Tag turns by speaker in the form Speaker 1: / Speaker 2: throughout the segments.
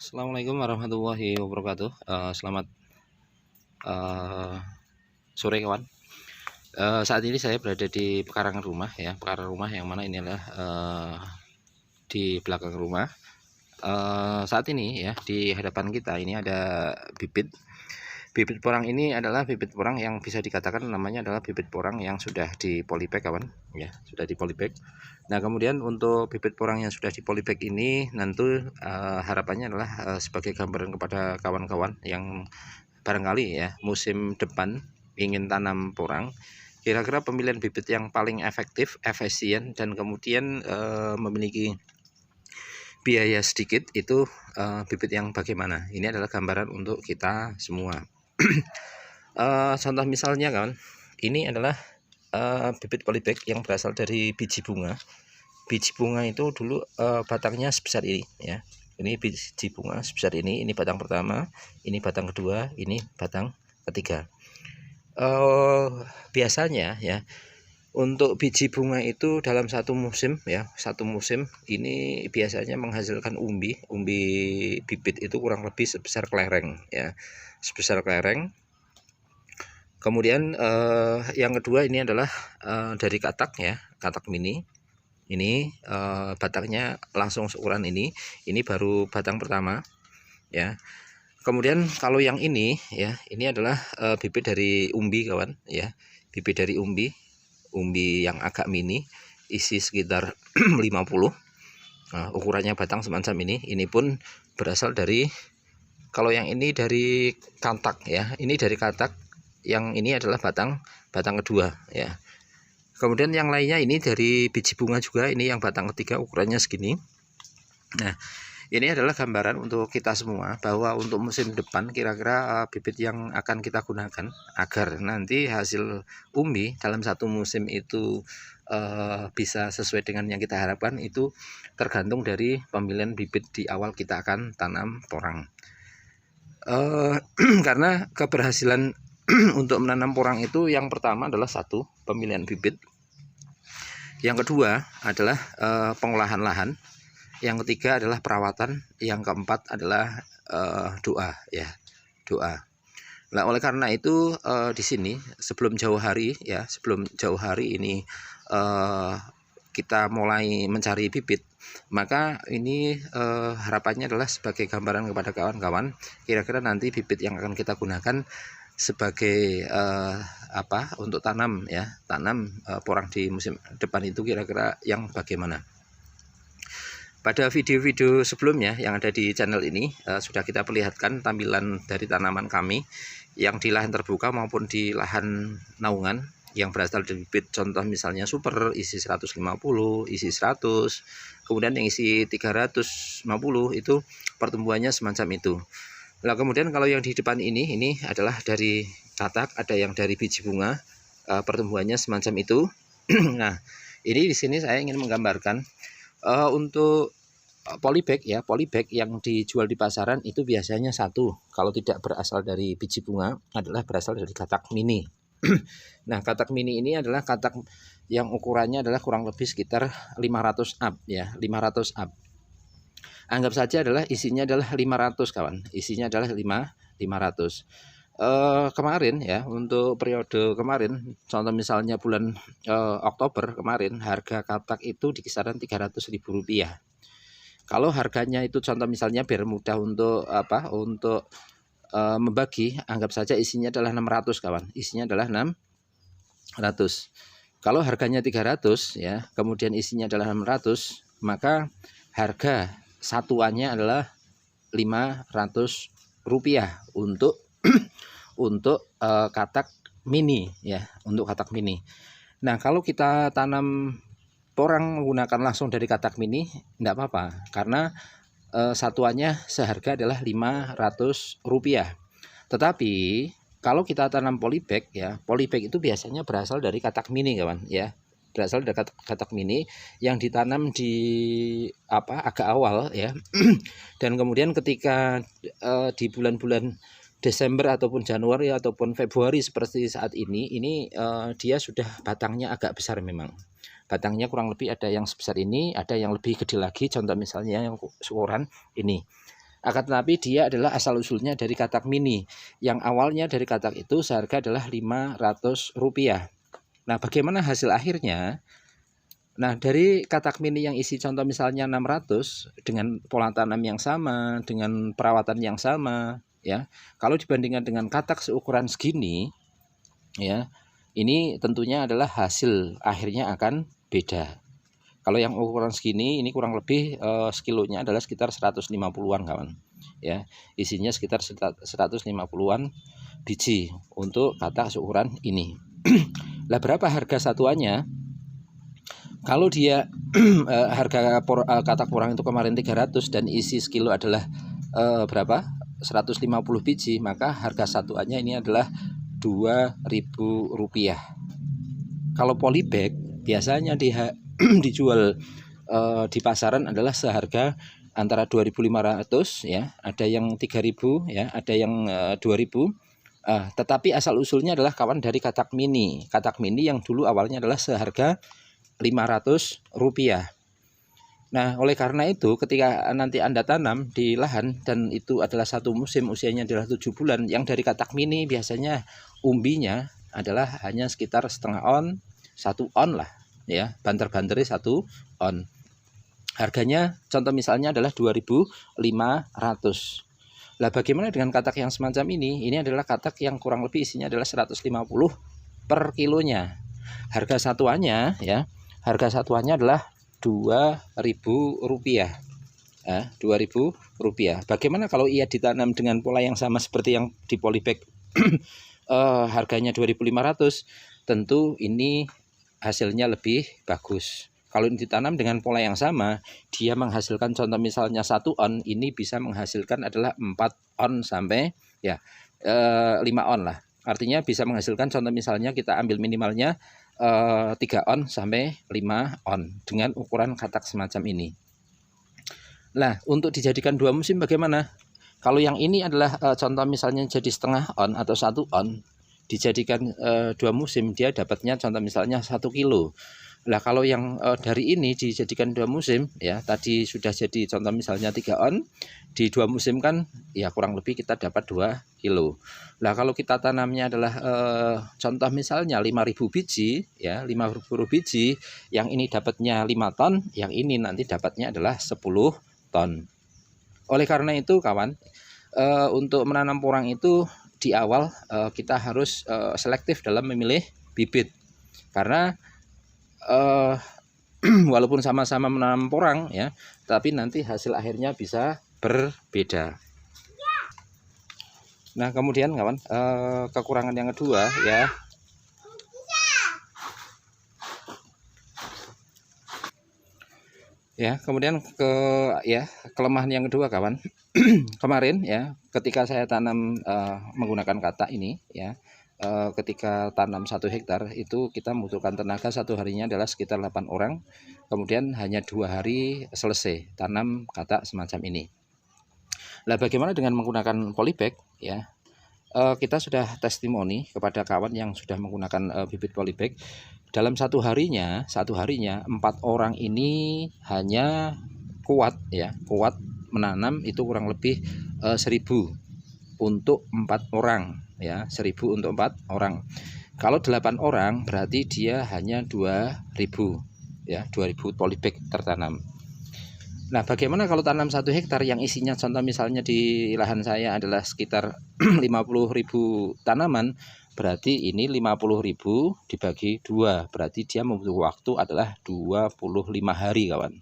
Speaker 1: Assalamualaikum warahmatullahi wabarakatuh. Selamat eh, sore kawan. Saat ini saya berada di pekarangan rumah ya, pekarangan rumah yang mana ini adalah di belakang rumah. Saat ini ya di hadapan kita ini ada bibit. Bibit porang ini adalah bibit porang yang bisa dikatakan namanya adalah bibit porang yang sudah di polybag kawan ya, sudah di polybag. Nah, kemudian untuk bibit porang yang sudah di polybag ini nanti harapannya adalah sebagai gambaran kepada kawan-kawan yang barangkali ya musim depan ingin tanam porang, kira-kira pemilihan bibit yang paling efektif, efisien dan kemudian memiliki biaya sedikit itu bibit yang bagaimana. Ini adalah gambaran untuk kita semua. Contoh misalnya kan, ini adalah bibit polybag yang berasal dari biji bunga. Biji bunga itu dulu batangnya sebesar ini ya. Ini biji bunga sebesar ini batang pertama, ini batang kedua, ini batang ketiga. Biasanya ya untuk biji bunga itu dalam satu musim ya, satu musim ini biasanya menghasilkan umbi bibit itu kurang lebih sebesar kelereng ya, sebesar kelereng. Kemudian yang kedua ini adalah dari katak ya, katak mini. Ini batangnya langsung seukuran ini baru batang pertama ya. Kemudian kalau yang ini ya, ini adalah bibit dari umbi kawan ya, bibit dari umbi yang agak mini, isi sekitar 50. Nah, ukurannya batang semacam ini pun berasal dari, kalau yang ini dari katak ya, ini dari katak, yang ini adalah batang kedua ya. Kemudian yang lainnya ini dari biji bunga juga, ini yang batang ketiga ukurannya segini. Nah, ini adalah gambaran untuk kita semua bahwa untuk musim depan kira-kira bibit yang akan kita gunakan agar nanti hasil umbi dalam satu musim itu bisa sesuai dengan yang kita harapkan, itu tergantung dari pemilihan bibit di awal kita akan tanam porang. Karena keberhasilan untuk menanam porang itu yang pertama adalah satu, pemilihan bibit. Yang kedua adalah pengolahan lahan. Yang ketiga adalah perawatan. Yang keempat adalah doa ya, doa. Nah, oleh karena itu di sini sebelum jauh hari ini kita mulai mencari bibit, maka ini harapannya adalah sebagai gambaran kepada kawan-kawan, kira-kira nanti bibit yang akan kita gunakan sebagai untuk tanam ya, porang di musim depan itu kira-kira yang bagaimana. Pada video-video sebelumnya yang ada di channel ini sudah kita perlihatkan tampilan dari tanaman kami yang di lahan terbuka maupun di lahan naungan yang berasal dari bibit, contoh misalnya super isi 150, isi 100, kemudian yang isi 350 itu pertumbuhannya semacam itu. Nah, kemudian kalau yang di depan ini adalah dari katak, ada yang dari biji bunga, pertumbuhannya semacam itu. Nah, ini di sini saya ingin menggambarkan untuk polybag ya, polybag yang dijual di pasaran itu biasanya satu, kalau tidak berasal dari biji bunga adalah berasal dari katak mini. Nah, katak mini ini adalah katak yang ukurannya adalah kurang lebih sekitar 500 up ya, 500 up. Anggap saja adalah isinya adalah 500 kawan, isinya adalah 500. Kemarin ya, untuk periode kemarin, contoh misalnya bulan Oktober kemarin, harga katak itu di kisaran Rp300.000. Kalau harganya itu contoh misalnya biar mudah untuk membagi, anggap saja isinya adalah 600 kawan, isinya adalah 600. Kalau harganya 300 ya, kemudian isinya adalah 600, maka harga satuannya adalah Rp500 untuk katak mini ya, untuk katak mini. Nah, kalau kita tanam porang menggunakan langsung dari katak mini enggak apa-apa, karena satuannya seharga adalah Rp500. Tetapi kalau kita tanam polybag ya, polybag itu biasanya berasal dari katak mini kawan ya, berasal dari katak mini yang ditanam di agak awal ya. Dan kemudian ketika di bulan-bulan Desember ataupun Januari ataupun Februari seperti saat ini dia sudah batangnya agak besar memang. Batangnya kurang lebih ada yang sebesar ini, ada yang lebih gede lagi, contoh misalnya yang ukuran ini. Akan tetapi dia adalah asal usulnya dari katak mini. Yang awalnya dari katak itu seharga adalah Rp500. Nah, bagaimana hasil akhirnya? Nah, dari katak mini yang isi contoh misalnya 600 dengan pola tanam yang sama, dengan perawatan yang sama, ya. Kalau dibandingkan dengan katak seukuran segini, ya, ini tentunya adalah hasil akhirnya akan beda. Kalau yang ukuran segini ini kurang lebih sekilonya adalah sekitar 150-an kawan. Ya, isinya sekitar 150-an biji untuk katak seukuran ini. Lah berapa harga satuannya? Kalau dia harga katak porang itu kemarin 300 dan isi sekilo adalah berapa? 150 biji, maka harga satuannya ini adalah Rp2.000. Kalau polybag biasanya dijual di pasaran adalah seharga antara 2.500 ya, ada yang 3.000 ya, ada yang 2.000. Tetapi asal usulnya adalah kawan dari katak mini. Katak mini yang dulu awalnya adalah seharga Rp500. Nah, oleh karena itu ketika nanti Anda tanam di lahan dan itu adalah satu musim, usianya adalah 7 bulan, yang dari katak mini biasanya umbinya adalah hanya sekitar setengah on, 1 on lah ya, banter-banteri 1 on. Harganya contoh misalnya adalah 2.500. Lah bagaimana dengan katak yang semacam ini? Ini adalah katak yang kurang lebih isinya adalah 150 per kilonya. Harga satuannya ya, harga satuannya adalah Rp2.000. Rp2.000. Bagaimana kalau ia ditanam dengan pola yang sama seperti yang di polybag? Harganya 2.500. Tentu ini hasilnya lebih bagus. Kalau ini ditanam dengan pola yang sama, dia menghasilkan contoh misalnya 1 on, ini bisa menghasilkan adalah 4 on sampai ya 5 on lah. Artinya bisa menghasilkan contoh misalnya kita ambil minimalnya 3 on sampai 5 on dengan ukuran katak semacam ini. Nah, untuk dijadikan 2 musim bagaimana? Kalau yang ini adalah contoh misalnya jadi setengah on atau 1 on, dijadikan 2 musim dia dapatnya contoh misalnya 1 kilo. Lah kalau yang dari ini dijadikan 2 musim ya, tadi sudah jadi contoh misalnya 3 on, di 2 musim kan ya kurang lebih kita dapat 2 kilo. Lah kalau kita tanamnya adalah contoh misalnya 5.000 biji ya, 5.000 biji, yang ini dapatnya 5 ton, yang ini nanti dapatnya adalah 10 ton. Oleh karena itu kawan, untuk menanam porang itu di awal kita harus selektif dalam memilih bibit. Karena walaupun sama-sama menanam porang ya, tapi nanti hasil akhirnya bisa berbeda. Nah, kemudian kawan, kekurangan yang kedua ya. Ya, kemudian kelemahan yang kedua kawan. Kemarin ya, ketika saya tanam menggunakan katak ini ya, ketika tanam 1 hektar itu kita membutuhkan tenaga satu harinya adalah sekitar 8 orang, kemudian hanya 2 hari selesai tanam katak semacam ini. Nah, bagaimana dengan menggunakan polybag ya? Kita sudah testimoni kepada kawan yang sudah menggunakan bibit polybag. Dalam satu harinya 4 orang ini hanya kuat menanam itu kurang lebih 1.000 untuk 4 orang ya, 1.000 untuk 4 orang. Kalau 8 orang berarti dia hanya 2.000 ya, 2.000 polybag tertanam. Nah, bagaimana kalau tanam 1 hektar yang isinya contoh misalnya di lahan saya adalah sekitar 50.000 tanaman, berarti ini 50.000 dibagi 2, berarti dia membutuhkan waktu adalah 25 hari kawan.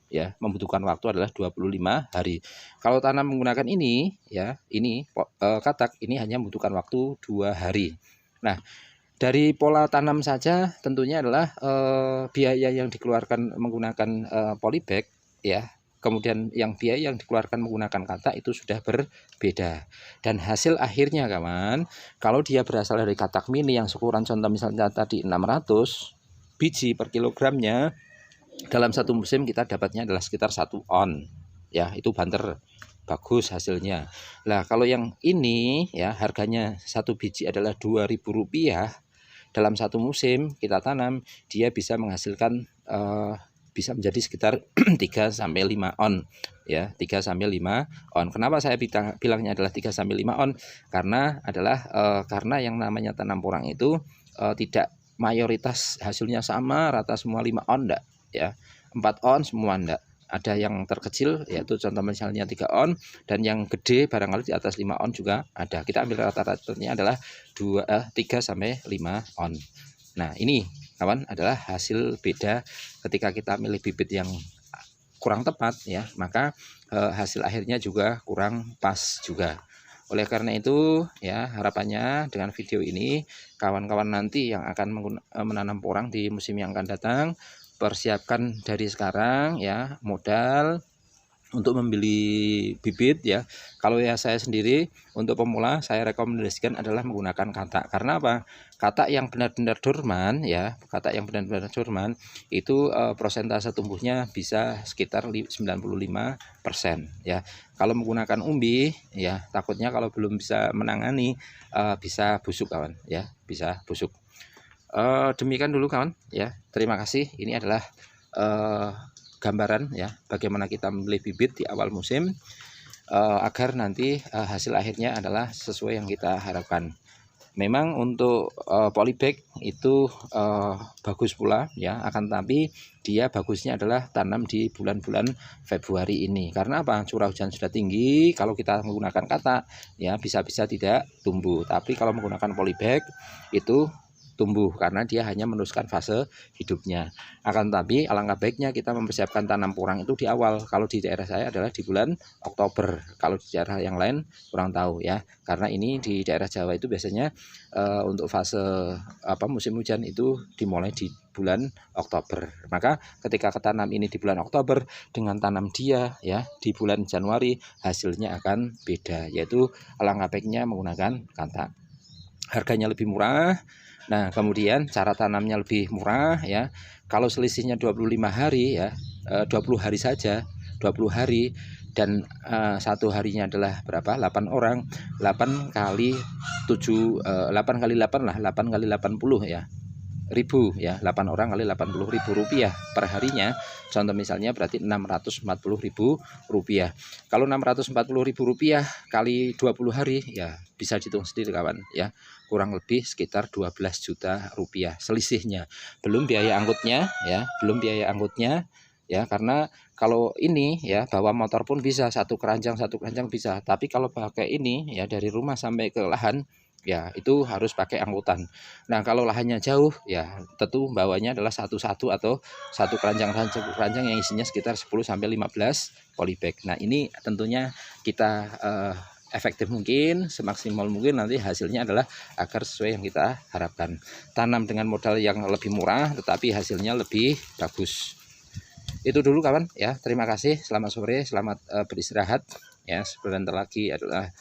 Speaker 1: Ya, membutuhkan waktu adalah 25 hari. Kalau tanam menggunakan ini ya, ini katak ini hanya membutuhkan waktu 2 hari. Nah, dari pola tanam saja tentunya adalah biaya yang dikeluarkan menggunakan polybag ya, kemudian yang biaya yang dikeluarkan menggunakan katak itu sudah berbeda. Dan hasil akhirnya kawan, kalau dia berasal dari katak mini yang ukuran contoh misalnya tadi 600 biji per kilogramnya, dalam satu musim kita dapatnya adalah sekitar 1 on ya, itu banter bagus hasilnya. Nah, kalau yang ini ya harganya 1 biji adalah Rp2.000, dalam satu musim kita tanam dia bisa menghasilkan bisa menjadi sekitar 3 sampai 5 on ya, 3 sampai 5 on. Kenapa saya bilangnya adalah 3 sampai 5 on? Karena karena yang namanya tanam porang itu tidak mayoritas hasilnya sama rata semua 5 on enggak ya. 4 on semua enggak. Ada yang terkecil yaitu contoh misalnya 3 on, dan yang gede barangkali di atas 5 on juga ada. Kita ambil rata-ratanya adalah 3 sampai 5 on. Nah, ini kawan adalah hasil beda ketika kita milih bibit yang kurang tepat ya, maka hasil akhirnya juga kurang pas juga. Oleh karena itu ya, harapannya dengan video ini kawan-kawan nanti yang akan menanam porang di musim yang akan datang, persiapkan dari sekarang ya modal untuk membeli bibit ya. Kalau ya saya sendiri untuk pemula saya rekomendasikan adalah menggunakan katak. Karena apa? Katak yang benar-benar dorman ya, katak yang benar-benar dorman itu persentase tumbuhnya bisa sekitar 95% ya. Kalau menggunakan umbi ya, takutnya kalau belum bisa menangani bisa busuk kawan ya, bisa busuk. Demikian dulu kawan ya. Terima kasih. Ini adalah gambaran ya bagaimana kita memilih bibit di awal musim agar nanti hasil akhirnya adalah sesuai yang kita harapkan. Memang untuk polybag itu bagus pula ya, akan tapi dia bagusnya adalah tanam di bulan-bulan Februari ini. Karena apa? Curah hujan sudah tinggi. Kalau kita menggunakan katak ya bisa-bisa tidak tumbuh. Tapi kalau menggunakan polybag itu tumbuh karena dia hanya meneruskan fase hidupnya. Akan tapi alangkah baiknya kita mempersiapkan tanam porang itu di awal. Kalau di daerah saya adalah di bulan Oktober. Kalau di daerah yang lain kurang tahu ya. Karena ini di daerah Jawa itu biasanya untuk fase musim hujan itu dimulai di bulan Oktober. Maka ketika ketanam ini di bulan Oktober dengan tanam dia ya di bulan Januari, hasilnya akan beda, yaitu alangkah baiknya menggunakan katak. Harganya lebih murah. Nah, kemudian cara tanamnya lebih murah ya. Kalau selisihnya 25 hari ya, 20 hari saja, 20 hari, dan satu harinya adalah berapa? 8 orang. 8 kali 7 8 kali 8 lah, 8 kali 80 ya. Ribu ya, 8 orang kali 80.000 rupiah per harinya. Contoh misalnya berarti 640.000 rupiah. Kalau 640.000 rupiah kali 20 hari ya bisa dihitung sendiri kawan ya, kurang lebih sekitar 12 juta rupiah selisihnya. Belum biaya angkutnya ya, belum biaya angkutnya ya, karena kalau ini ya bawa motor pun bisa, satu keranjang bisa. Tapi kalau pakai ini ya dari rumah sampai ke lahan ya itu harus pakai angkutan. Nah, kalau lahannya jauh ya tentu bawanya adalah satu-satu atau satu keranjang yang isinya sekitar 10 sampai 15 polybag. Nah, ini tentunya kita efektif mungkin, semaksimal mungkin nanti hasilnya adalah agar sesuai yang kita harapkan. Tanam dengan modal yang lebih murah tetapi hasilnya lebih bagus. Itu dulu kawan ya. Terima kasih. Selamat sore, selamat beristirahat ya. Sebentar lagi adalah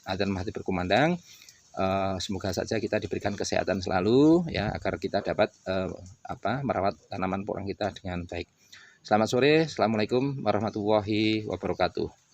Speaker 1: adzan maghrib berkumandang. Semoga saja kita diberikan kesehatan selalu ya, agar kita dapat merawat tanaman porang kita dengan baik. Selamat sore. Assalamualaikum warahmatullahi wabarakatuh.